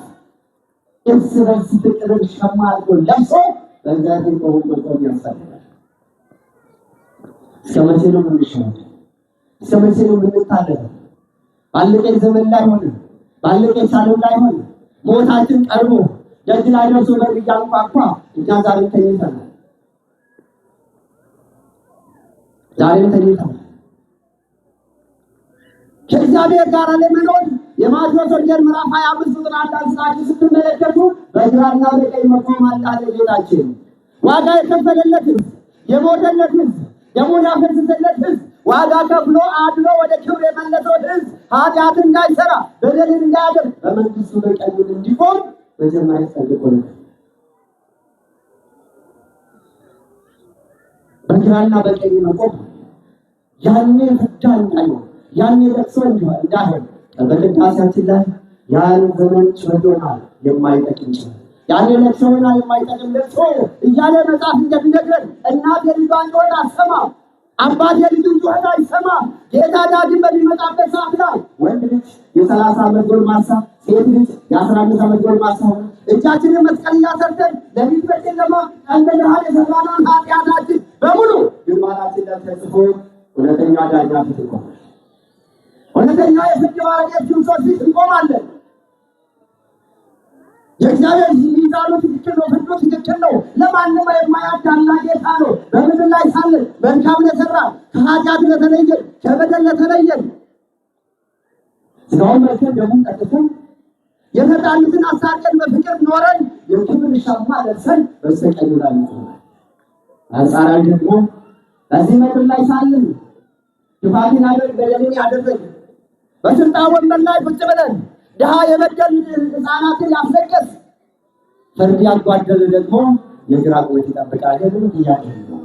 እርስ በርስ ፍቅርን ሸማ አድርጎ ለብሶ በእግዚአብሔር ቆሞ ያስፈልጋል። እስከ መቼ ነው የምንሸወደው? እስከ መቼ ነው የምንታለለው? ባለቀኝ ዘመን ላይ ሆነ፣ ባለቀኝ ሳሎን ላይ ሆነ፣ ሞታችን ቀርቦ ደጅ ላይ ደርሶ በር እያንኳኳ እኛ ዛሬም ተኝተናል። ከእግዚአብሔር ጋር ለመኖር የማቴዎስ ወንጌል ምዕራፍ 25 ቁጥር 1 አንስታችሁ ስትመለከቱ በግራና በቀኝ መቆም አለ ጌታችን። ዋጋ የከፈለለት ሕዝብ፣ የሞተለት ሕዝብ፣ ደሙን ያፈሰሰለት ሕዝብ፣ ዋጋ ከፍሎ አድሎ ወደ ክብር የመለሰው ሕዝብ ኃጢአት እንዳይሰራ በደልን እንዳያደርግ በመንግስቱ በቀኝ እንዲቆም መጀመሪያ ጸልቆልናል። በግራና በቀኝ መቆም ያኔ ፍዳ እንዳይሆን ያኔ ለቅሶ እንዳይሆን በቅዳሴያችን ላይ ያን ዘመን ጭወዶናል የማይጠቅም ጭ ያኔ ለቅሶና የማይጠቅም ለቅሶ እያለ መጽሐፍ እንደሚነግረን እናት የልጇን ጩኸት አትሰማም፣ አባት የልጁን ጩኸት አይሰማም። ጌታ ዳግም በሚመጣበት ሰዓት ላይ ወንድ ልጅ የ30 ዓመት ጎልማሳ፣ ሴት ልጅ የ15 ዓመት ጎልማሳ እጃችንን መስቀል እያሰርተን ለሊት በጨለማ ቀን በብርሃን የሰራነውን ኃጢአታችን በሙሉ ግንባራችን ላይ ተጽፎ እውነተኛ ዳኛ ፊት እንቆማለን። እውነተኛ የፍርድ ባለቤት ክርስቶስ ፊት እንቆማለን። የእግዚአብሔር ሚዛኑ ትክክል ነው፣ ፍርዱ ትክክል ነው። ለማንም የማያዳላ ጌታ ነው። በምድር ላይ ሳለን መልካም ለሰራ ከኃጢአት ለተለየን ከበደል ለተለየን ስጋውን መልከን ደሙን ጠጥተን የተጣሉትን አስታርቀን በፍቅር ኖረን የክብር ሻማ ለብሰን በስተቀኝ ላይ እንቆማለን። አንጻራዊ ደግሞ በዚህ ምድር ላይ ሳለን ክፋትን በደልን ያደረግን በስልጣን ወንበር ላይ ቁጭ ብለን ድሃ የበደል ሕፃናትን ያስለቀስ ፍርድ ያጓደል ደግሞ የግራ ቁመት ይጠብቃል። ደግሞ ጥያቄ ነው።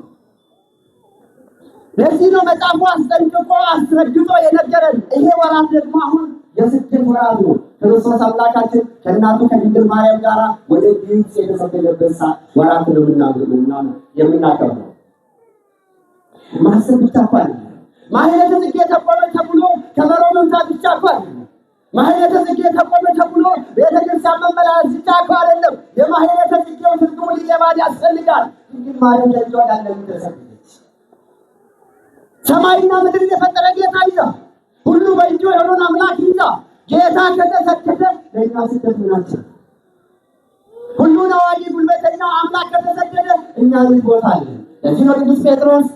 ለዚህ ነው መጽሐፉ አስጠንቅቆ አስረግጦ የነገረን። ይሄ ወራት ደግሞ አሁን የስደት ወራት ነው። ክርስቶስ አምላካችን ከእናቱ ከድንግል ማርያም ጋር ወደ ግብፅ የተሰደደበት ወራት ነው የምናከብረው። ማሰብ ብቻ እኮ አይደለም። ማህሌተ ጽጌ ተቆመ ተብሎ ከበሮ መምታት ብቻ እኮ አይደለም። ማህሌተ ጽጌ ተቆመ ተብሎ ቤተክርስቲያን መመላለስ ብቻ እኮ አይደለም። የማህሌተ ጽጌው ትርጉሙ ሊገባን ያስፈልጋል። እንግዲህ ማርያም ለልጇ ለምን ተሰደደች? ሰማይና ምድር የፈጠረ ጌታ ይዛ ሁሉ በእጁ የሆነውን አምላክ ይዛ ጌታ ከተሰደደ ለእኛ ስደት ምናችን? ሁሉን አዋቂ ጉልበተኛው አምላክ ከተሰደደ እኛ ምን ቦታ አለን? ለዚህ ነው ቅዱስ ጴጥሮስ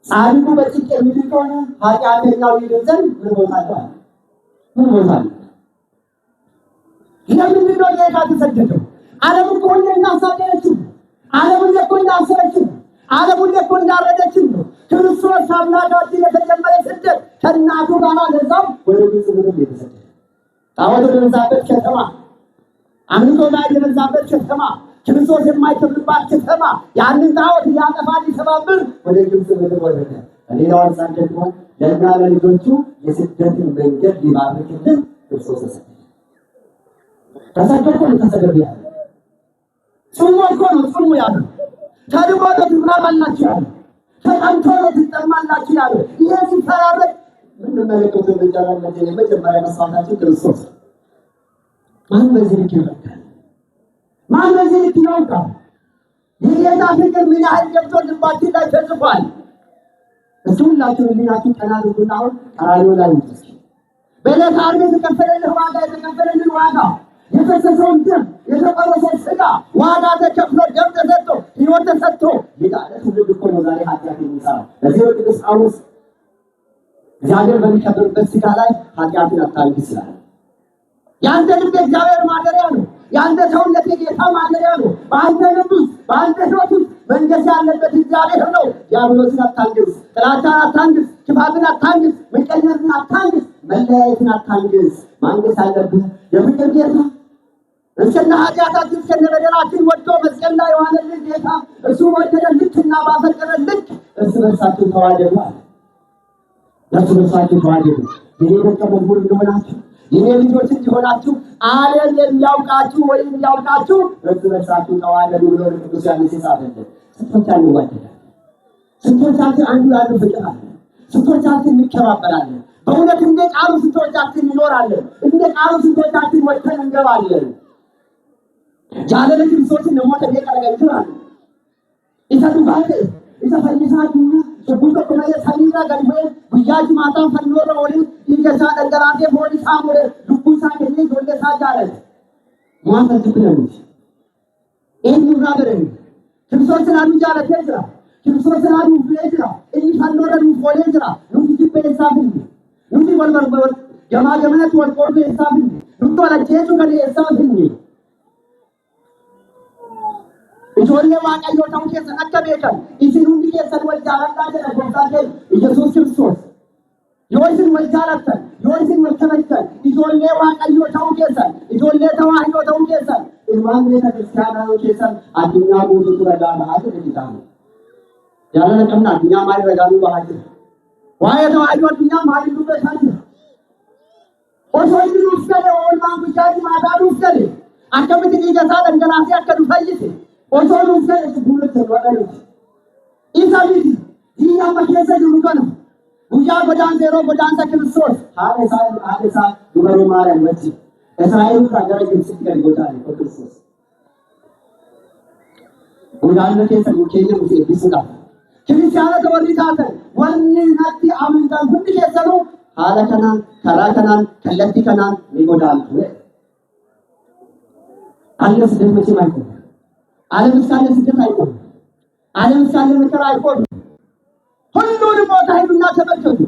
ጻድቁ በጽድቅ የሚድን ከሆነ ኃጢአተኛው ይድን ዘንድ ምን ቦታ አለ? ምን ቦታ አለ? ለምንድን ነው ጌታ ተሰደደው? ዓለም እኮ እንዳሳደደችው፣ ዓለሙን እኮ እንዳሰረችው፣ ዓለሙን እኮ እንዳረደችው ነው። ክርስቶስ አምላካችን የተጀመረ ስደት ከእናቱ ጋር ለዛው ወደ ግብፅ ምድር የተሰደደ ጣዖት የበዛበት ከተማ፣ አምልኮ ላይ የበዛበት ከተማ፣ ክርስቶስ የማይከብርባት ከተማ ያንን ጣዖት እያጠፋ ሊሰባብር ወደ ግብፅ ምድር ወረደ። ሌላው አንፃር ደግሞ ለእኛ ለልጆቹ የስደትን መንገድ ሊባርክልን ክርስቶስ ተሰደደ። ተሰደደ ነው ተሰደደ ያለ ጾሙ እኮ ነው ጾሙ ያለ ተርቦ ነው ትራባላችሁ ያለ ተጠምቶ ነው ትጠማላችሁ ያለ ይሄ ሲፈራረቅ ምን መለከቱ በጃላል መጀመሪያ መስዋዕታችን ክርስቶስ ማን በዚህ ልክ ይወዳል? ማን በዚህ ልክ ይወዳል? የጌታ ፍቅር ምን ያህል ገብቶ ልባችን ላይ ተጽፏል። እሱ ሁላችሁ ልናችሁ ተናግሩና አሁን ቀራንዮ ላይ እንስኪ በዕለተ ዓርብ የተከፈለልን ዋጋ የተከፈለልን ዋጋ የፈሰሰውን ደም የተቆረሰው ሥጋ ዋጋ ተከፍሎ ደም ተሰጥቶ ሕይወት ተሰጥቶ ይላል። ትውልድ እኮ ነው ዛሬ ኃጢአት የሚሰራው። ለዚህ ነው ቅዱስ ጳውሎስ እግዚአብሔር በሚከብርበት ሥጋ ላይ ኃጢአትን አታንግስ ይላል። ያንተ ልብ እግዚአብሔር ማደሪያ ነው። ያንተ ሰውነት የጌታ ማደሪያ ነው። በአንተ ልብ ውስጥ በአንተ ሕይወት ውስጥ መንገስ ያለበት እግዚአብሔር ነው። ዲያብሎስን አታንግስ፣ ጥላቻን አታንግስ፣ ክፋትን አታንግስ፣ ምቀኝነትን አታንግስ፣ መለያየትን አታንግስ። ማንገስ ያለብህ የፍቅር ጌታ እስከነ ኃጢአታችን እስከነ በደላችን ወጥቶ መስቀል ላይ የዋለልን ጌታ እሱ ወደደ ልክና ባፈቀረ ልክ እርስ በርሳችሁ ተዋደዱ አለ። እርስ በርሳችሁ ተዋደዱ የኔ ደቀ መዝሙር እንደሆናችሁ የኔ ልጆች እንዲሆናችሁ ዓለም የሚያውቃችሁ ወይም የሚያውቃችሁ እርስ በርሳችሁ ተዋደዱ ብሎ ቅዱስ ዮሐንስ ይጻፈልን። ስንቶቻችን እንዋደዳለን? ስንቶቻችን አንዱ ያሉ ፍቅር አለ? ስንቶቻችን እንከባበራለን? በእውነት እንደ ቃሉ ስንቶቻችን እንኖራለን? እንደ ቃሉ ስንቶቻችን ወጥተን እንገባለን? ጃለለ ክርስቶስን ለሞት የቀረገችላል ኢሳቱ ባተ ኢሳፈይሳቱ ሰቡቶ ከመለ ሰሚራ ገድሜ ጉያጅ ማታ ፈኖረ ወሊ ይገሳ ደንገራቴ ፖሊስ አሙረ ዱኩሳ ከኔ ጎለሳ ጃለ ማንተ ትብለሽ ይህን ይራበረኝ ክርስቶስን አሉ ጃለ ተዝራ ክርስቶስን አሉ ፍሌዝራ እኒ ፈኖረ ዱ ፖሊዝራ ኑቲ በሳብኝ ኑቲ ወልበር ገማ ገመነት ወልቆር በሳብኝ ኑቶ ለጄቱ ከኔ ሳብኝ इजोले वाकायो टाउ के सनक बेकन इसिनु के सनवल जारंदा के गोता के ኢየሱስ ክርስቶስ योसिन वलजारतन योसिन वलከመከን इजोले वाकायो टाउ के सन इजोले ተዋህዶ टाउ के सन ኢማን ቤተ ክርስቲያናው के सन አዱኛ ቦቱ ተረዳ ማለት ነው ያለ ለቀና አዱኛ ማለት ረጋኑ ባህል ዋየ ተዋህዶ አዱኛ ማለት ነው በታን ኦሶይኑ ስከለ ወልማን ጉጃጂ ማዳሩ ስከለ አከምት ሊገዛ ደንገላሲ አከዱ ፈይት ኦሶኑ ስከለ ቡለት ወዳሉ ኢሳቢት ይያ መከሰ ዱቀነ ጉያ ጎዳን ዘሮ ጎዳን ክርስቶስ አለሳ ዱበሩ ማርያም ወጪ እስራኤል ሀገር ግብጽ ገርጎታል ክርስቶስ ጎዳን ከሰ ሙኬየ ሙሴ ቢስዳ ክርስቲያና ተወሪታተ ወኒ ናቲ አምንታን ሁሉ የሰሩ ሐለከናን ከራከናን ከለቲከናን ሊጎዳል አለስ ደምጪ ማይቆ ዓለም እስካለ ስደት አይቆም ዓለም እስካለ መከራ አይቆም ሁሉንም ቦታ ሄዱና ተመልከቱ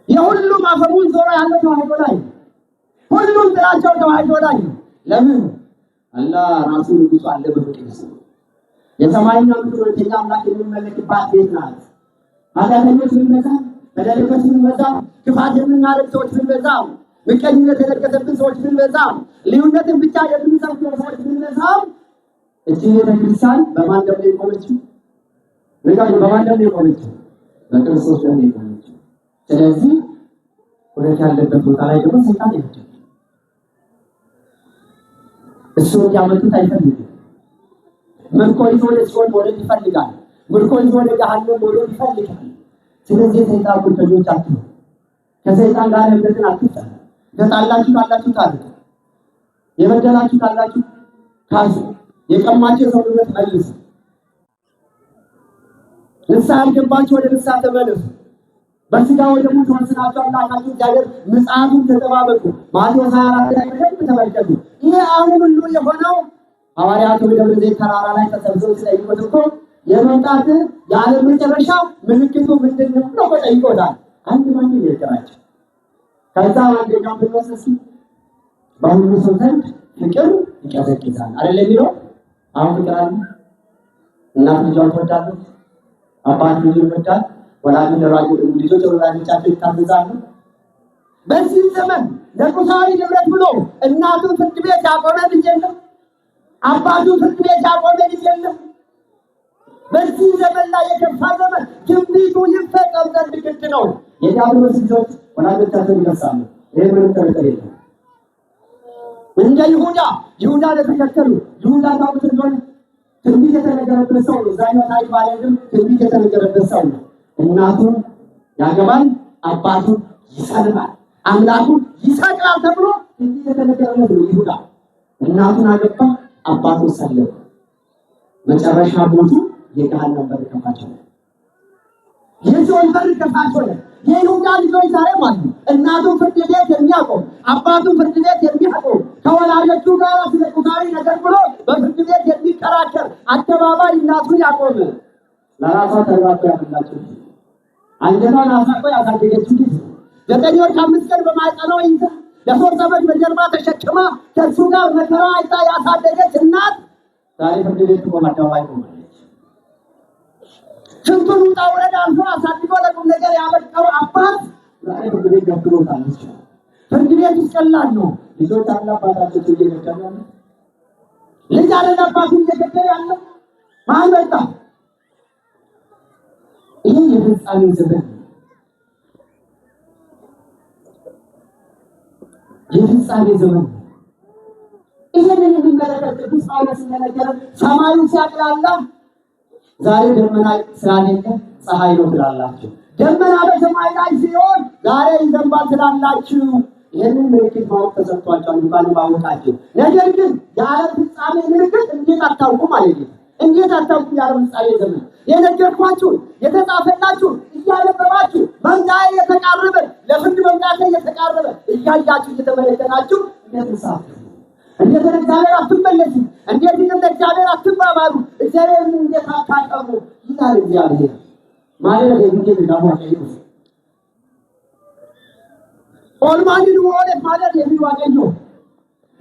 የሁሉም አፈሙን ዞራ ያለው ተዋህዶ ላይ ሁሉም ጥላቸው ተዋህዶ ላይ ለምን አላህ ራሱ ንጉስ አለ በፍቅር የሰማይና ምድር የኛ አምላክ የሚመለክባት ቤት ናት አዳኞች ምንመዛ በደለኞች ምንመዛ ክፋት የምናደርግ ሰዎች ምንመዛ ምቀኝነት የለቀሰብን ሰዎች ምንመዛ ልዩነትን ብቻ የምንሰብክ ሰዎች ምንመዛ እቺ ቤተክርስቲያን በማን ደም ላይ ቆመችው ለጋዱ በማን ደም ላይ ቆመችው በክርስቶስ ደም ላይ ቆመችው ስለዚህ ወደ ያለበት ቦታ ላይ ደግሞ ሰይጣን ይወጣል እሱ ያመጡት አይፈልግም መልኮ ይዞ ለሲሆን ወደ ይፈልጋል ምርኮኝ ወደ ገሃነም መውረድ ይፈልጋል። ስለዚህ ሰይጣን ምርኮኞች አትሁኑ። ከሰይጣን ጋር ህብረትን አትፍጠሩ። ተጣላችሁ ካላችሁ ታረቁ። የበደላችሁ ካላችሁ ካሱ። የቀማችሁ ሰው ንብረት መልሱ። ንስሐ ያልገባችሁ ወደ ንስሐ ተመለሱ። በስጋ ወደሙ ተወስናችሁ አምላካችሁ እግዚአብሔር ምጽአቱን ተጠባበቁ። ማቴዎስ 24 ላይ በደንብ ተመልከቱ። ይሄ አሁን ሁሉ የሆነው ሐዋርያቱ በደብረ ዘይት ተራራ ላይ ተሰብስበው ሲጠይቁት እኮ የመምጣት የዓለም መጨረሻ ምልክቱ ምንድን ነው ብለው ጠይቀውታል። አንድ ማን ይነገራቸው። ከዛ አንደኛው ብንወስድ በሁሉ ሰው ዘንድ ፍቅር ይቀዘቅዛል አይደል የሚለው። አሁን ፍቅር አለ። እናት ልጇን ትወዳለች፣ አባት ልጁን ይወዳል፣ ወላጆች ለወላጆቻቸው ይታዘዛሉ። በዚህ ዘመን ለቁሳዊ ንብረት ብሎ እናቱ ፍርድ ቤት ያቆመ ልጅ የለም፣ አባቱ ፍርድ ቤት ያቆመ ልጅ የለም። በዚህ ዘመን ላይ የከፋ ዘመን ትንቢቱ ይፈጸም ዘንድ ግድ ነው። የዲያብሎስ ልጆች ወላጆቻቸውን ይረሳሉ። ይህ ምንም ጥርጥር የለም። እንደ ይሁዳ ለተከተሉ ይሁዳ ታውቁት እንደሆነ ትንቢት የተነገረበት ሰው ነው። ዛሬው ታሪክ ባለንም ትንቢት የተነገረበት ሰው ነው። እናቱን ያገባል፣ አባቱን ይሰልባል፣ አምላኩን ይሰቅላል ተብሎ ትንቢት የተነገረለት ነው ይሁዳ። እናቱን አገባ፣ አባቱን ሰለበ። መጨረሻ ሞቱ የገሃነም በር ከፋቸው። የሲኦል በር ከፋቸው። የይሁዳ ልጆች ዛሬም አሉ። እናቱን ፍርድ ቤት የሚያቆም፣ አባቱን ፍርድ ቤት የሚያቆም፣ ከወላጆቹ ጋር ስለ ቁሳዊ ነገር ብሎ በፍርድ ቤት የሚከራከር አደባባይ እናቱን ያቆመ ለራሷ ተርባቶ ያፈላቸው አንጀቷን አሳቆ ያሳደገችው ልጅ 9 ወር ከ5 ቀን በማህፀኗ ይዛ ለ3 ዓመት በጀርባ ተሸክማ ከእሱ ጋር መከራ አይታ ያሳደገች እናት ዛሬ ፍርድ ቤት ቆማ አደባባይ ቆማለች። ስንቱን ውጣ ውረድ አልፎ አሳድጎ ለቁም ነገር ያበቃው አባት ዛሬ ፍርድ ቤት ገብቶታል። ፍርድ ቤት ውስጥ ቀላል ነው። ልጆች አባታቸው እየገደሉ ያለ ልጅ አባቱን እየገደለ ያለ ማን መጣ? ይሄ የፍጻሜ ዘመን የፍጻሜ ዘመን። ይሄንን የሚመለከት ቅዱስ ጳውሎስ እንደነገረ ሰማዩ ሲያቅላላ ዛሬ ደመና ስላሌለ ፀሐይ ነው ትላላችሁ፣ ደመና በሰማይ ላይ ሲሆን ዛሬ ይዘንባል ትላላችሁ። ይህንን ምልክት ማወቅ ተሰጥቷቸዋል እንኳን ባወቃችሁ። ነገር ግን የዓለም ፍጻሜ ምልክት እንዴት አታውቁም ማለት ነው። እንዴት አታውቁ? የዓለም ፍጻሜ ዘመን የነገርኳችሁ የተጻፈላችሁ እያነበባችሁ መምጣቴ የተቃረበ ለፍርድ መምጣቴ የተቃረበ እያያችሁ እየተመለከታችሁ እንዴት ተሳፈሩ? እንዴት እግዚአብሔር አትመለሱ? እንዴት እግዚአብሔር አትባባሉ? እግዚአብሔር እንዴት አታቀርቡ? ይላል እግዚአብሔር ማለት የግዴታ ዳማው ነው። ኦልማኒን ወለት ማለት የሚዋገኙ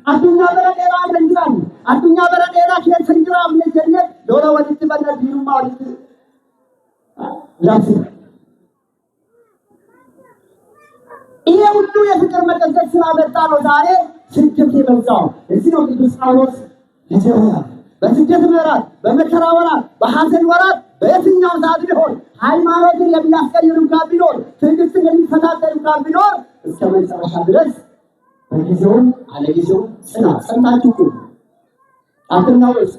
አዱኛ በረዴራ ለንጅራን አዱኛ በረዴራ ከሰንጅራ ለጀነት ዶሮ ወዲት በለድ ይሩማ ወዲት ያስ ይሄ ሁሉ የፍቅር መቀዘፍ ስላመጣ ነው ዛሬ ስደት የበዛው። እዚህ ነው ቅዱስ ጳውሎስ ይዘውታል። በስደት ወራት፣ በመከራ ወራት፣ በሐዘን ወራት በየትኛው ሰዓት ቢሆን ሃይማኖትን የሚያስቀይሩ እንኳን ቢኖር ትዕግስትን የሚፈታተኑ እንኳን ቢኖር እስከ መጨረሻ ድረስ በጊዜውም አለጊዜውም ጸንታችሁ ቁሙ። አትናወጡ።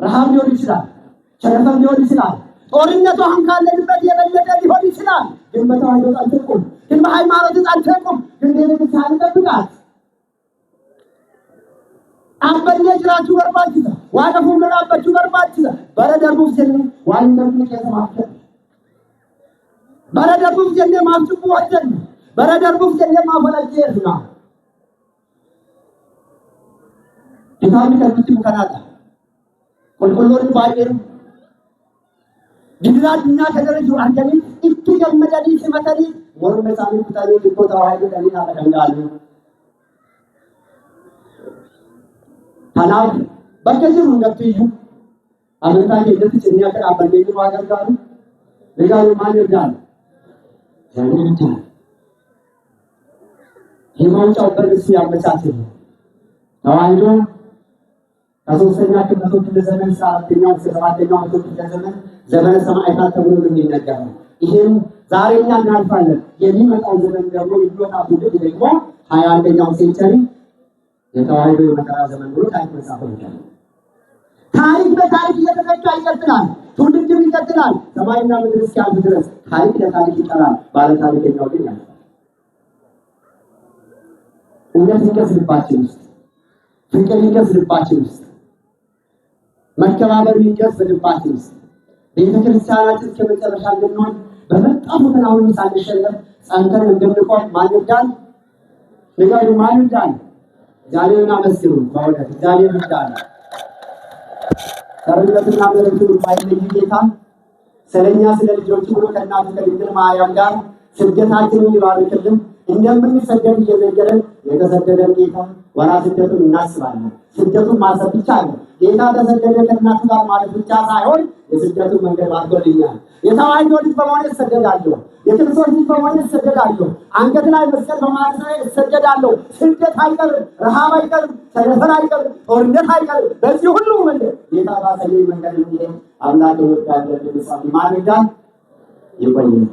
ረሃብ ሊሆን ይችላል፣ ቸነፈር ሊሆን ይችላል፣ ጦርነቱ አሁን ካለንበት የበለጠ ሊሆን ይችላል። ግን በተዋህዶ ጸንተህ ቁም። ግን በሃይማኖት ጸንተህ ቁም። ግን ቤተክርስቲያንን ጠብቃት። አበኔ ጅራችሁ በርባችሁ ዋቀፉ ምራባችሁ በርባችሁ በረደርቡ ሲል ዋንደም ከሰማተ በረደርቡ ሲል ማምጡ ወደን በረደርቡ ሲል ማፈለጀና ኢታን ከብቱ ከናታ ቆልቆሎን ባይሩ ዲግራድና ከደረጁ አንደኒ እቱ ገመዳዲ ሲመታዲ ወር መሳሚ ኩታሪ ዲኮታ ዋይዱ ደሊና ተቀንጋሉ ታናው በከዚህ እንደትዩ አመንታ ከዚህ የሚያከራ በደኝ ዋገርጋሉ ለጋሉ ማን ይርዳል ያንተ የማውጫው በርስ ያመቻችል ተዋህዶ ከሶስተኛ ክፍለ ዘመን ሰዓተኛው ሰባተኛው ክፍለ ዘመን ዘመነ ሰማዕታት ተብሎ የሚነገር ነው። ይሄን ዛሬኛ እናልፋለን። የሚመጣው ዘመን ደግሞ የሚወጣው ትውልድ ደግሞ 21ኛው ሴንቸሪ የተዋህዶ የመከራ ዘመን ብሎ ታሪክ መጻፍ ይችላል። ታሪክ በታሪክ እየተተካ ይቀጥላል። ትውልድም ይቀጥላል። ሰማይና ምድር እስኪያልፍ ድረስ ታሪክ ለታሪክ ይቀራል። ባለ ታሪከኛው ግን ያልፋል። እውነት ይንገስ ልባችን ውስጥ፣ ፍቅር ይንገስ ልባችን ውስጥ፣ መከባበር ይንገስ በልባችን ውስጥ። ቤተክርስቲያናችን እስከመጨረሻ እንድንሆን በመጣው ፈተና ሁሉ ሳንሸነፍ ጸንተን እንድንቆም ማን ይርዳን? ንገሩ፣ ማን ይርዳን? እግዚአብሔርን አመስግኑ። በእውነት እግዚአብሔር ይርዳን። ቸርነትና ምሕረቱ የማይለይ ጌታ ስለኛ ስለ ልጆቹ ሁሉ ከእናቱ ከድንግል ማርያም ጋር ስደታችንን ይባርክልን። እንደምንሰደድ እየዘገረን የተሰደደን ጌታ ወራ ስደቱን እናስባለን። ስደቱን ማሰብ ብቻ ነው። ጌታ ተሰደደ ከእናቱ ጋር ማለት ብቻ ሳይሆን የስደቱን መንገድ ባርኮልኛል። የተዋሕዶ ልጅ በመሆን እሰደዳለሁ። የክርስቶስ ልጅ በመሆን እሰደዳለሁ። አንገት ላይ መስቀል በማድረግ እሰደዳለሁ። ስደት አይቀርም፣ ረሃብ አይቀርም፣ ቸነፈር አይቀርም፣ ጦርነት አይቀርም። በዚህ ሁሉ መንገድ ጌታ ባሳየኝ መንገድ እንዲሄድ አምላክ ይወዳል። ለምሳሌ ማን ይርዳን? ይቆየን።